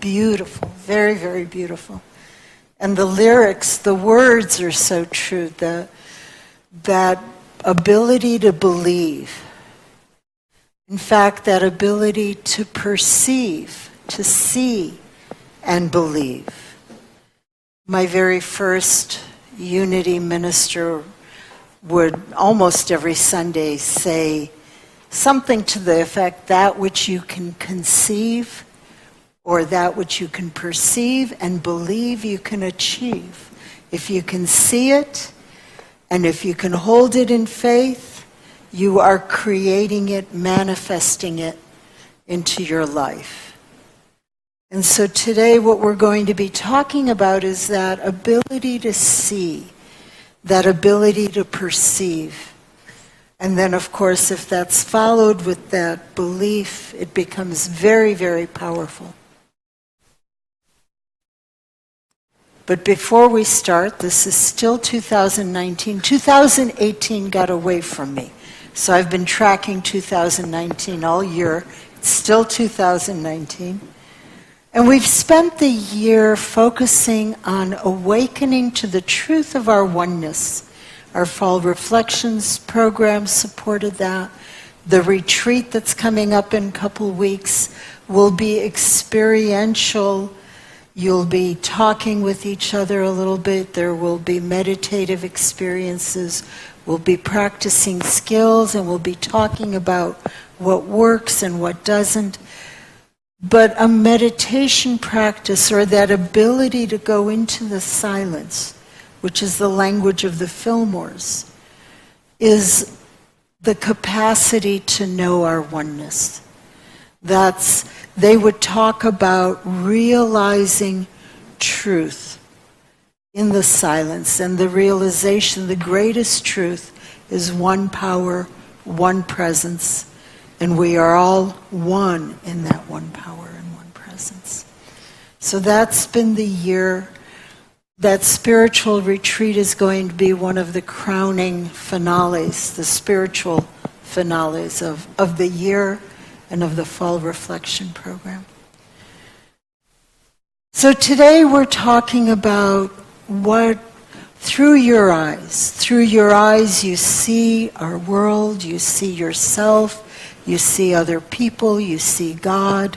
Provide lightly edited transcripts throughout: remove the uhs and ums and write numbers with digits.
beautiful, very, very beautiful. And the lyrics, the words are so true. That ability to believe. In fact, that ability to perceive, to see and believe. My very first Unity minister would almost every Sunday say something to the effect, that which you can conceive or that which you can perceive and believe you can achieve. If you can see it and if you can hold it in faith, you are creating it, manifesting it into your life. And so today what we're going to be talking about is that ability to see, that ability to perceive. And then, of course, if that's followed with that belief, it becomes very, very powerful. But before we start, this is still 2019. 2018 got away from me. So I've been tracking 2019 all year. It's still 2019. And we've spent the year focusing on awakening to the truth of our oneness. Our Fall Reflections program supported that. The retreat that's coming up in a couple weeks will be experiential. You'll be talking with each other a little bit. There will be meditative experiences. We'll be practicing skills, and we'll be talking about what works and what doesn't. But a meditation practice, or that ability to go into the silence, which is the language of the Fillmores, is the capacity to know our oneness. They would talk about realizing truth in the silence, and the realization, the greatest truth is one power, one presence, and we are all one in that one power and one presence. So that's been the year. That spiritual retreat is going to be one of the crowning finales, the spiritual finales of the year and of the Fall Reflection program. So today we're talking about what, through your eyes you see our world, you see yourself, you see other people, you see God.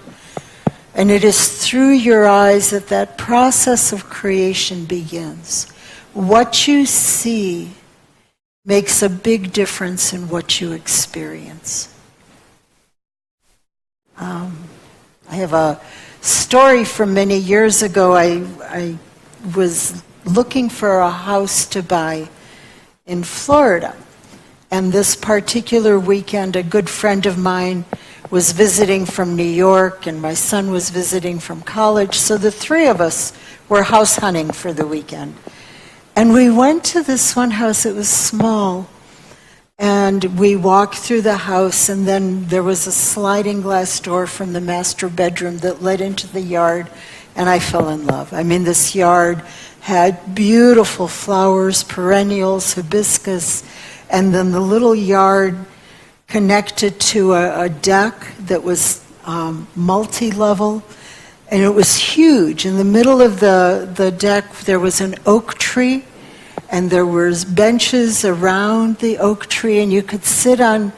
And it is through your eyes that that process of creation begins. What you see makes a big difference in what you experience. I have a story from many years ago. I was looking for a house to buy in Florida. And this particular weekend, a good friend of mine was visiting from New York, and my son was visiting from college. So the three of us were house hunting for the weekend. And we went to this one house. It was small. And we walked through the house, and then there was a sliding glass door from the master bedroom that led into the yard, and I fell in love. I mean, this yard had beautiful flowers, perennials, hibiscus, and then the little yard connected to a deck that was multi-level, and it was huge. In the middle of the deck, there was an oak tree, and there was benches around the oak tree, and you could sit on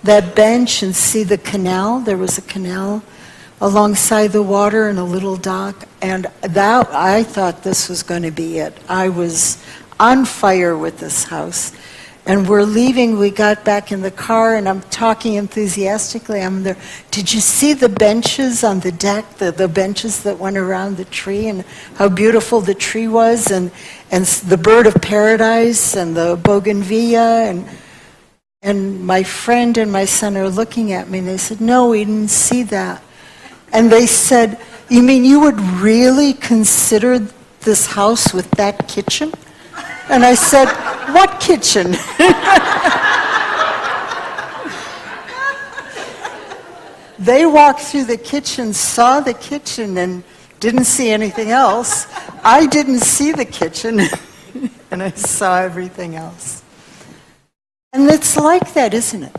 that bench and see the canal. There was a canal alongside the water and a little dock, and that, I thought this was going to be it. I was on fire with this house. And we're leaving, we got back in the car, and I'm talking enthusiastically. I'm there. Did you see the benches on the deck, the benches that went around the tree, and how beautiful the tree was, and the bird of paradise, and the bougainvillea, and my friend and my son are looking at me, and they said, no, we didn't see that. And they said, you mean you would really consider this house with that kitchen? And I said, what kitchen? They walked through the kitchen, saw the kitchen, and didn't see anything else. I didn't see the kitchen, and I saw everything else. And it's like that, isn't it?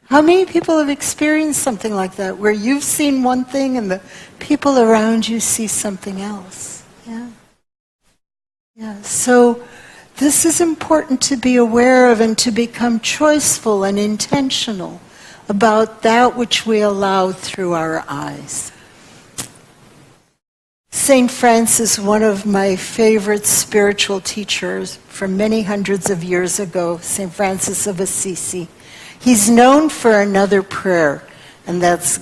How many people have experienced something like that, where you've seen one thing and the people around you see something else? Yeah. Yeah. So this is important to be aware of and to become choiceful and intentional about that which we allow through our eyes. St. Francis, one of my favorite spiritual teachers from many hundreds of years ago, St. Francis of Assisi, he's known for another prayer, and that's,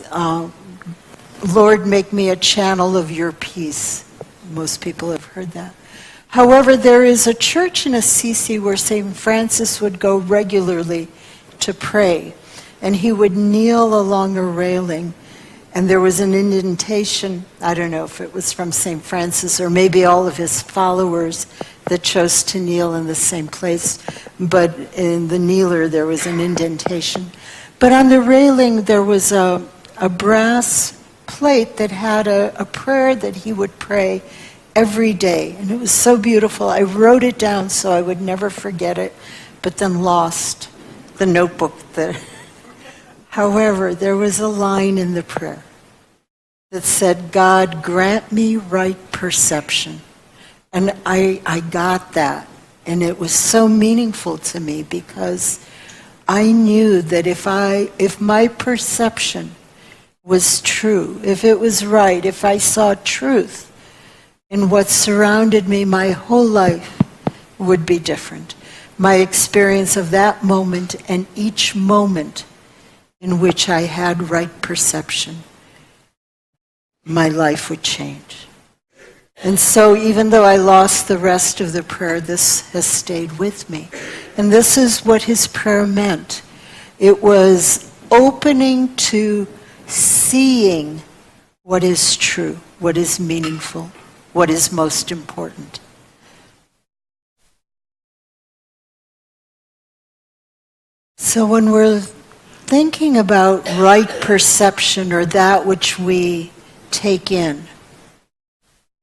Lord, make me a channel of your peace. Most people have heard that. However, there is a church in Assisi where St. Francis would go regularly to pray, and he would kneel along a railing, and there was an indentation. I don't know if it was from St. Francis or maybe all of his followers that chose to kneel in the same place, but in the kneeler there was an indentation. But on the railing there was a brass plate that had a prayer that he would pray every day, and it was so beautiful. I wrote it down so I would never forget it, but then lost the notebook. However, there was a line in the prayer that said, God, grant me right perception. And I got that, and it was so meaningful to me because I knew that if my perception was true, if it was right, if I saw truth in what surrounded me, my whole life would be different. My experience of that moment and each moment in which I had right perception, my life would change. And so even though I lost the rest of the prayer, this has stayed with me. And this is what his prayer meant. It was opening to seeing what is true, what is meaningful, what is most important. So when we're thinking about right perception, or that which we take in,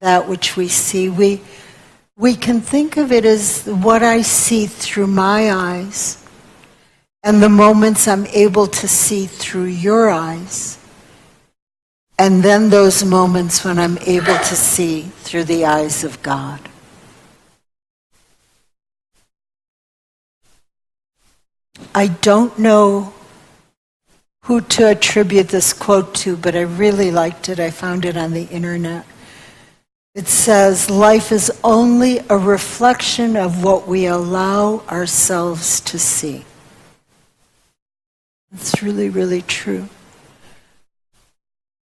that which we see, we can think of it as what I see through my eyes and the moments I'm able to see through your eyes, and then those moments when I'm able to see through the eyes of God. I don't know who to attribute this quote to, but I really liked it. I found it on the internet. It says, life is only a reflection of what we allow ourselves to see. It's really, really true.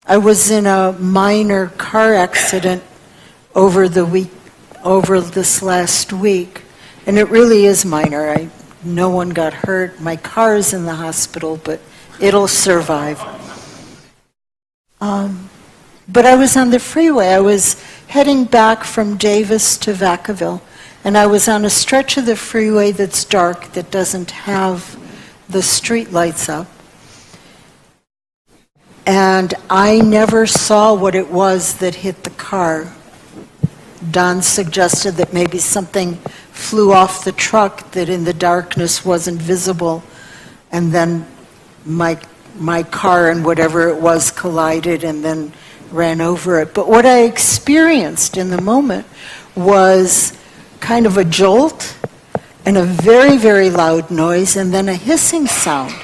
I was in a minor car accident over this last week, and it really is minor. No one got hurt. My car is in the hospital, but it'll survive. But I was on the freeway. I was heading back from Davis to Vacaville, and I was on a stretch of the freeway that's dark, that doesn't have the street lights up. And I never saw what it was that hit the car. Don suggested that maybe something flew off the truck that in the darkness wasn't visible, and then my car and whatever it was collided and then ran over it. But what I experienced in the moment was kind of a jolt and a very, very loud noise and then a hissing sound.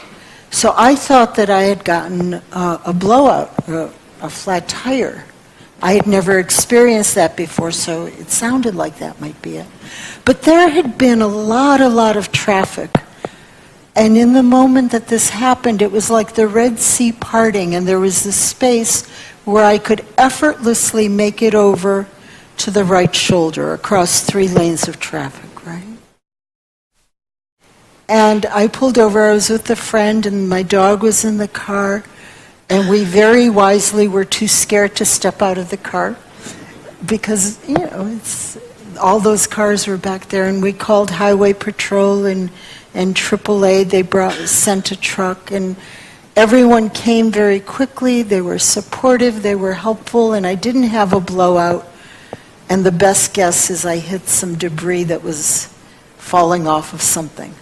So I thought that I had gotten a blowout, a flat tire. I had never experienced that before, so it sounded like that might be it. But there had been a lot of traffic. And in the moment that this happened, it was like the Red Sea parting, and there was this space where I could effortlessly make it over to the right shoulder across 3 lanes of traffic, right? And I pulled over. I was with a friend, and my dog was in the car, and we very wisely were too scared to step out of the car because, all those cars were back there, and we called Highway Patrol and AAA. They sent a truck, and everyone came very quickly. They were supportive, they were helpful, and I didn't have a blowout. And the best guess is I hit some debris that was falling off of something.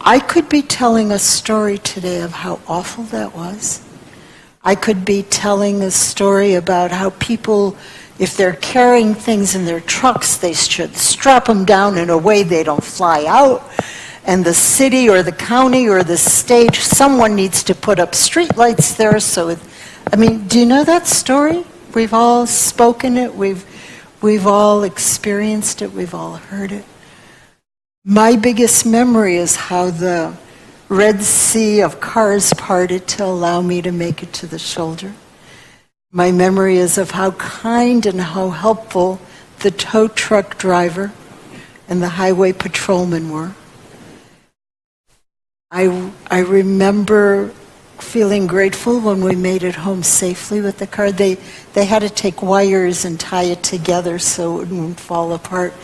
I could be telling a story today of how awful that was. I could be telling a story about how people, if they're carrying things in their trucks, they should strap them down in a way they don't fly out. And the city or the county or the state, someone needs to put up streetlights there. Do you know that story? We've all spoken it. We've all experienced it. We've all heard it. My biggest memory is how the Red Sea of cars parted to allow me to make it to the shoulder. My memory is of how kind and how helpful the tow truck driver and the highway patrolman were. I remember feeling grateful when we made it home safely with the car. They had to take wires and tie it together so it wouldn't fall apart.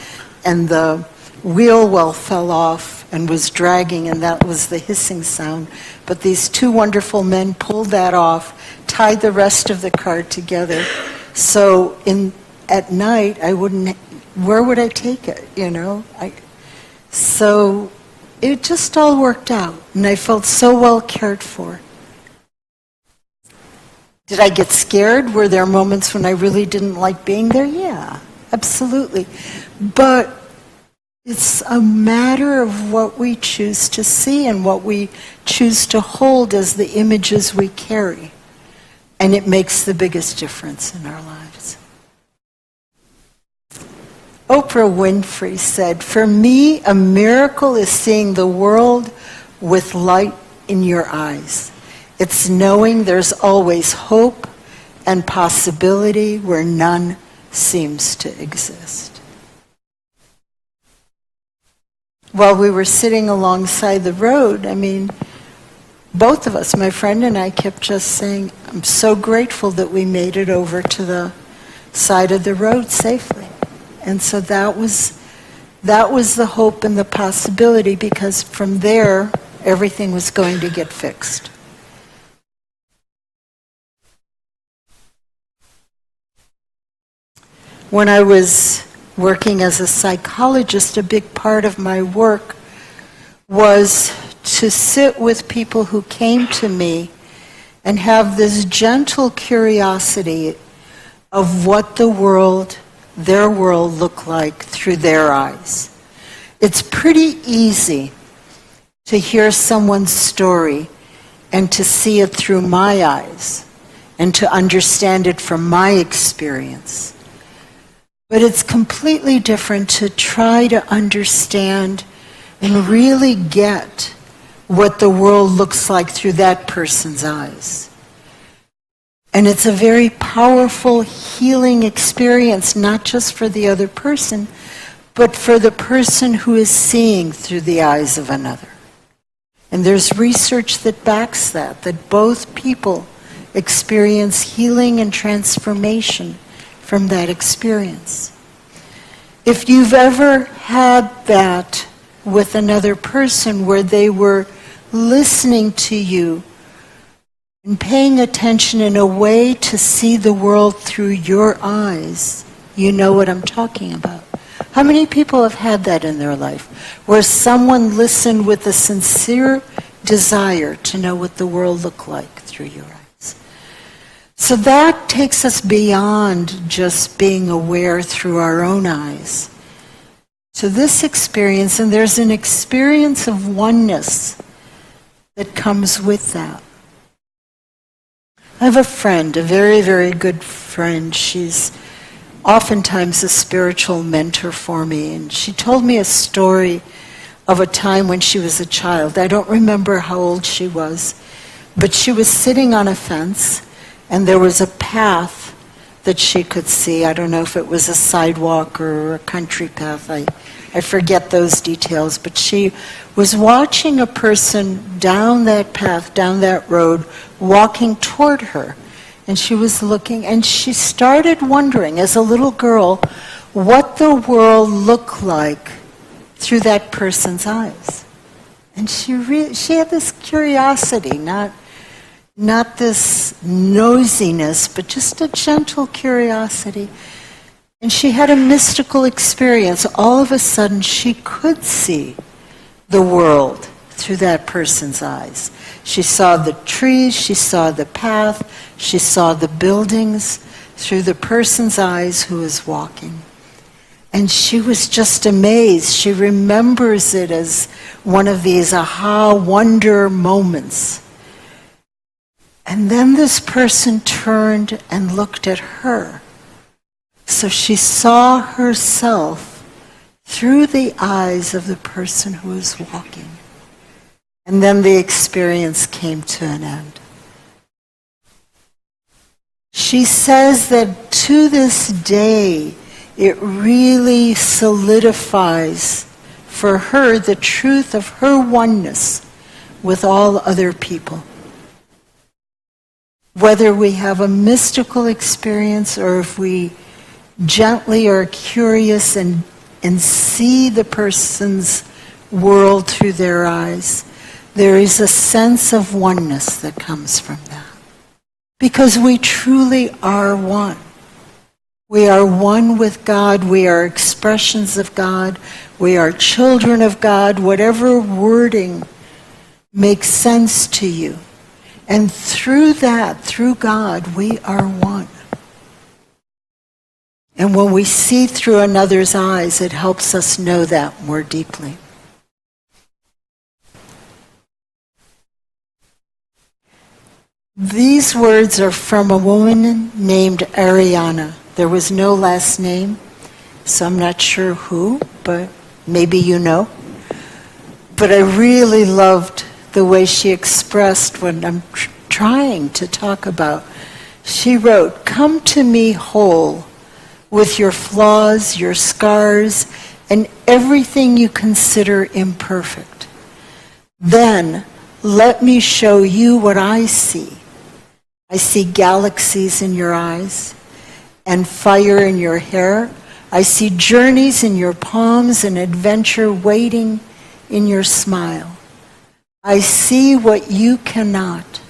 And the wheel well fell off and was dragging, and that was the hissing sound. But these two wonderful men pulled that off, tied the rest of the car together. So at night, where would I take it, So it just all worked out, and I felt so well cared for. Did I get scared? Were there moments when I really didn't like being there? Yeah, absolutely. But it's a matter of what we choose to see and what we choose to hold as the images we carry. And it makes the biggest difference in our lives. Oprah Winfrey said, "For me, a miracle is seeing the world with light in your eyes. It's knowing there's always hope and possibility where none seems to exist." While we were sitting alongside the road, both of us, my friend and I, kept just saying, "I'm so grateful that we made it over to the side of the road safely." And so that was the hope and the possibility, because from there, everything was going to get fixed. When I was working as a psychologist, a big part of my work was to sit with people who came to me and have this gentle curiosity of what their world looked like through their eyes. It's pretty easy to hear someone's story and to see it through my eyes and to understand it from my experience. But it's completely different to try to understand and really get what the world looks like through that person's eyes. And it's a very powerful healing experience, not just for the other person, but for the person who is seeing through the eyes of another. And there's research that backs that both people experience healing and transformation from that experience. If you've ever had that with another person where they were listening to you and paying attention in a way to see the world through your eyes, you know what I'm talking about. How many people have had that in their life, where someone listened with a sincere desire to know what the world looked like through your eyes? So that takes us beyond just being aware through our own eyes. So this experience, and there's an experience of oneness that comes with that. I have a friend, a very, very good friend. She's oftentimes a spiritual mentor for me, and she told me a story of a time when she was a child. I don't remember how old she was, but she was sitting on a fence, and there was a path that she could see. I don't know if it was a sidewalk or a country path. I forget those details. But she was watching a person down that path, down that road, walking toward her. And she was looking, and she started wondering, as a little girl, what the world looked like through that person's eyes. And she had this curiosity, not this nosiness, but just a gentle curiosity. And she had a mystical experience. All of a sudden, she could see the world through that person's eyes. She saw the trees, she saw the path, she saw the buildings through the person's eyes who was walking. And she was just amazed. She remembers it as one of these aha wonder moments. And then this person turned and looked at her. So she saw herself through the eyes of the person who was walking. And then the experience came to an end. She says that to this day, it really solidifies for her the truth of her oneness with all other people. Whether we have a mystical experience or if we gently are curious and see the person's world through their eyes, there is a sense of oneness that comes from that. Because we truly are one. We are one with God. We are expressions of God. We are children of God. Whatever wording makes sense to you. And through that, through God, we are one. And when we see through another's eyes, it helps us know that more deeply. These words are from a woman named Ariana. There was no last name, so I'm not sure who, but maybe you know. But I really loved the way she expressed what I'm trying to talk about. She wrote, "Come to me whole, with your flaws, your scars, and everything you consider imperfect. Then let me show you what I see. I see galaxies in your eyes and fire in your hair. I see journeys in your palms and adventure waiting in your smile. I see what you cannot.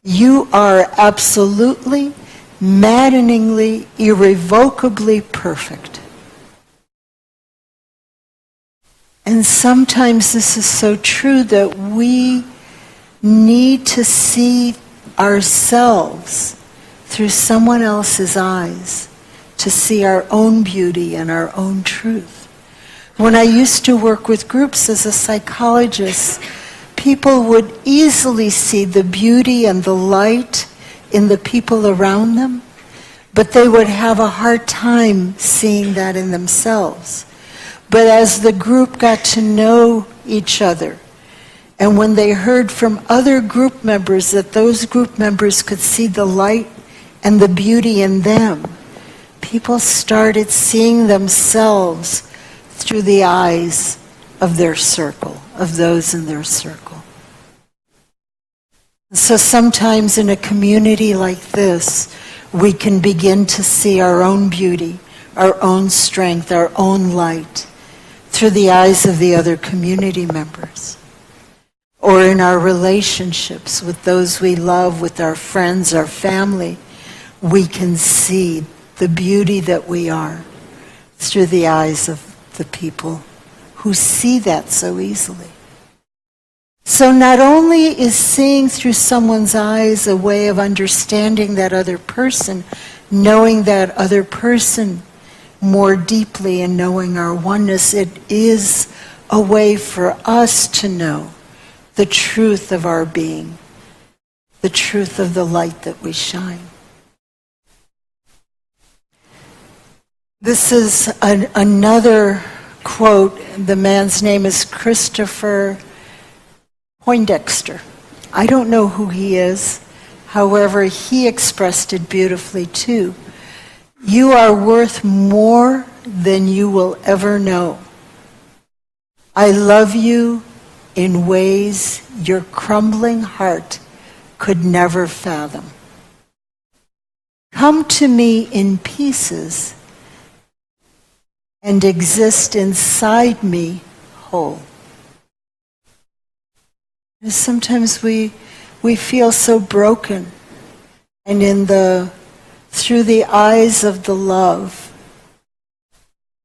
You are absolutely, maddeningly, irrevocably perfect." And sometimes this is so true that we need to see ourselves through someone else's eyes to see our own beauty and our own truth. When I used to work with groups as a psychologist, people would easily see the beauty and the light in the people around them, but they would have a hard time seeing that in themselves. But as the group got to know each other, and when they heard from other group members that those group members could see the light and the beauty in them, people started seeing themselves through the eyes of their circle, of those in their circle. So sometimes in a community like this, we can begin to see our own beauty, our own strength, our own light through the eyes of the other community members. Or in our relationships with those we love, with our friends, our family, we can see the beauty that we are through the eyes of the people who see that so easily. So not only is seeing through someone's eyes a way of understanding that other person, knowing that other person more deeply and knowing our oneness, it is a way for us to know the truth of our being, the truth of the light that we shine. This is another quote. The man's name is Christopher Poindexter. I don't know who he is. However, he expressed it beautifully too. "You are worth more than you will ever know. I love you in ways your crumbling heart could never fathom. Come to me in pieces and exist inside me whole." And sometimes we feel so broken, and through the eyes of the love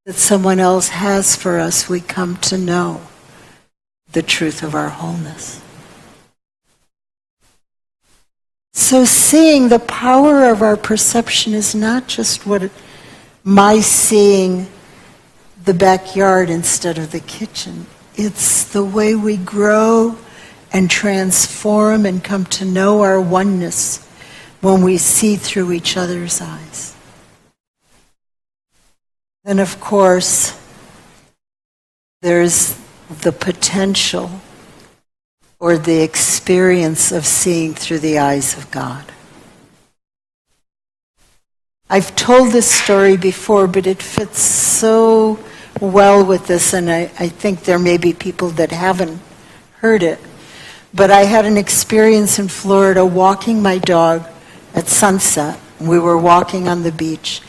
that someone else has for us, we come to know the truth of our wholeness. So seeing the power of our perception is not just my seeing the backyard instead of the kitchen. It's the way we grow and transform and come to know our oneness when we see through each other's eyes. Then, of course, there's the potential or the experience of seeing through the eyes of God. I've told this story before, but it fits so well with this, and I think there may be people that haven't heard it. But I had an experience in Florida walking my dog at sunset. We were walking on the beach,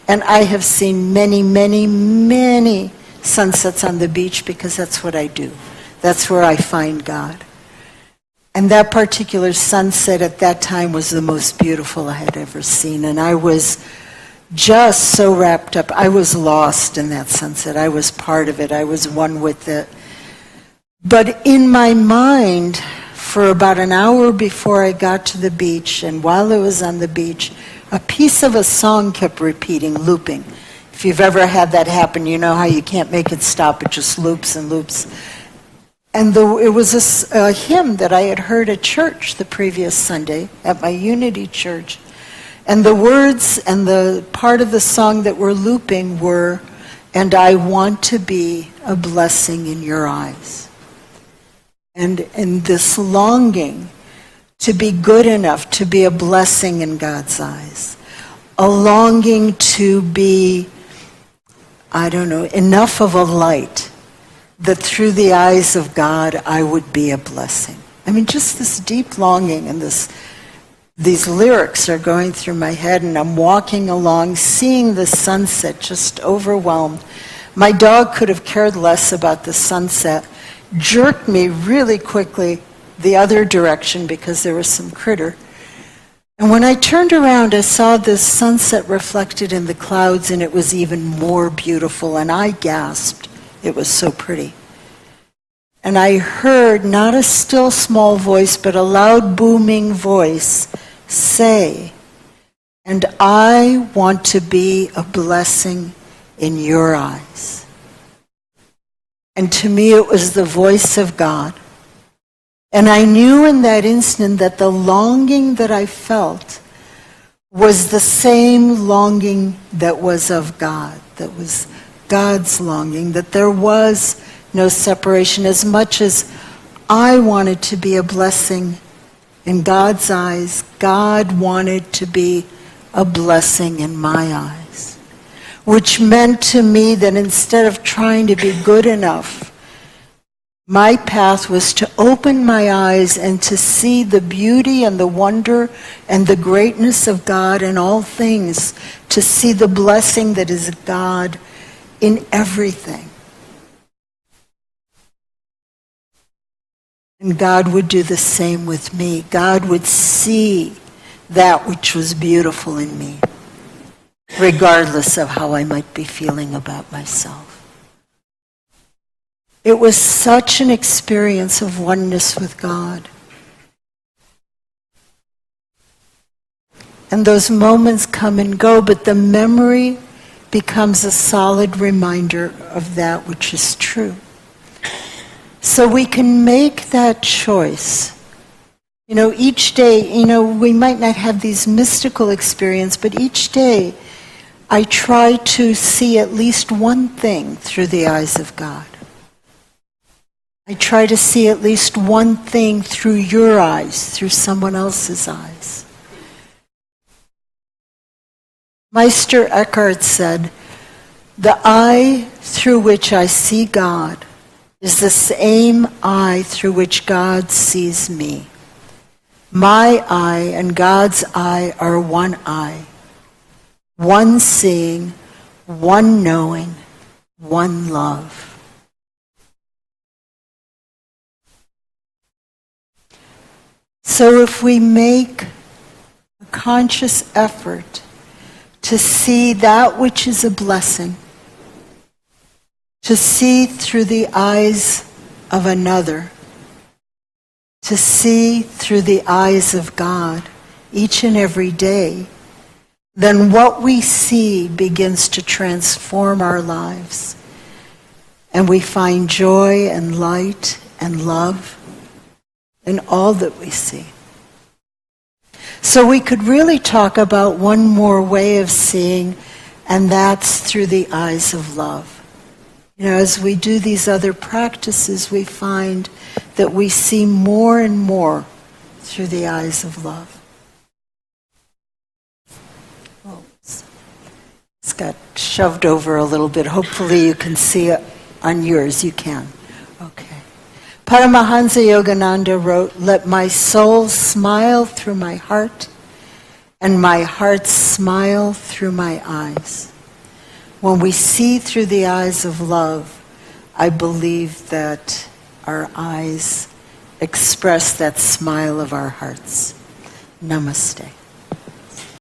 and I have seen many, many, many sunsets on the beach because that's what I do. That's where I find God. And that particular sunset at that time was the most beautiful I had ever seen. And I was just so wrapped up. I was lost in that sunset. I was part of it. I was one with it. But in my mind, for about an hour before I got to the beach, and while I was on the beach, a piece of a song kept repeating, looping. If you've ever had that happen, you know how you can't make it stop. It just loops and loops. And it was a hymn that I had heard at church the previous Sunday, at my Unity church. And the words and the part of the song that were looping were, "And I want to be a blessing in your eyes." And in this longing to be good enough to be a blessing in God's eyes. A longing to be, enough of a light that through the eyes of God I would be a blessing. I mean, just this deep longing, and these lyrics are going through my head, and I'm walking along, seeing the sunset, just overwhelmed. My dog could have cared less about the sunset, jerked me really quickly the other direction because there was some critter. And when I turned around, I saw this sunset reflected in the clouds, and it was even more beautiful, and I gasped. It was so pretty. And I heard not a still small voice, but a loud booming voice say, "And I want to be a blessing in your eyes." And to me it was the voice of God. And I knew in that instant that the longing that I felt was the same longing that was of God, that was God's longing, that there was no separation. As much as I wanted to be a blessing in God's eyes, God wanted to be a blessing in my eyes, which meant to me that instead of trying to be good enough, my path was to open my eyes and to see the beauty and the wonder and the greatness of God in all things, to see the blessing that is God in everything. And God would do the same with me. God would see that which was beautiful in me, regardless of how I might be feeling about myself. It was such an experience of oneness with God. And those moments come and go, but the memory becomes a solid reminder of that which is true. So we can make that choice. Each day, we might not have these mystical experiences, but each day I try to see at least one thing through the eyes of God. I try to see at least one thing through your eyes, through someone else's eyes. Meister Eckhart said, "The eye through which I see God is the same eye through which God sees me. My eye and God's eye are one eye, one seeing, one knowing, one love." So if we make a conscious effort to see that which is a blessing, to see through the eyes of another, to see through the eyes of God each and every day, then what we see begins to transform our lives. And we find joy and light and love in all that we see. So we could really talk about one more way of seeing, and that's through the eyes of love. You know, as we do these other practices, we find that we see more and more through the eyes of love. Oh, it's got shoved over a little bit. Hopefully you can see it on yours. You can. Okay. Paramahansa Yogananda wrote, "Let my soul smile through my heart, and my heart smile through my eyes." When we see through the eyes of love, I believe that our eyes express that smile of our hearts. Namaste.